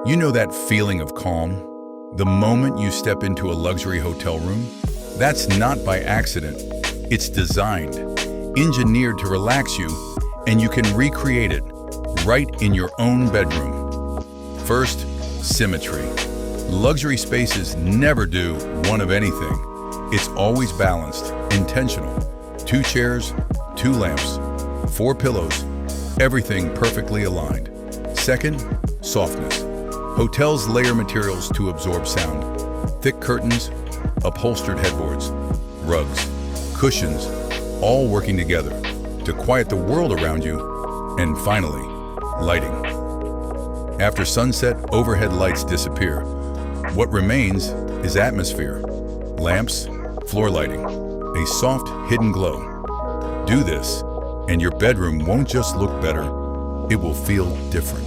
You know that feeling of calm? The moment you step into a luxury hotel room? That's not by accident. It's designed, engineered to relax you, and you can recreate it right in your own bedroom. First, symmetry. Luxury spaces never do one of anything. It's always balanced, intentional. 2 chairs, 2 lamps, 4 pillows, everything perfectly aligned. Second, softness. Hotels layer materials to absorb sound. Thick curtains, upholstered headboards, rugs, cushions, all working together to quiet the world around you. And finally, lighting. After sunset, overhead lights disappear. What remains is atmosphere. Lamps, floor lighting, a soft, hidden glow. Do this, and your bedroom won't just look better, it will feel different.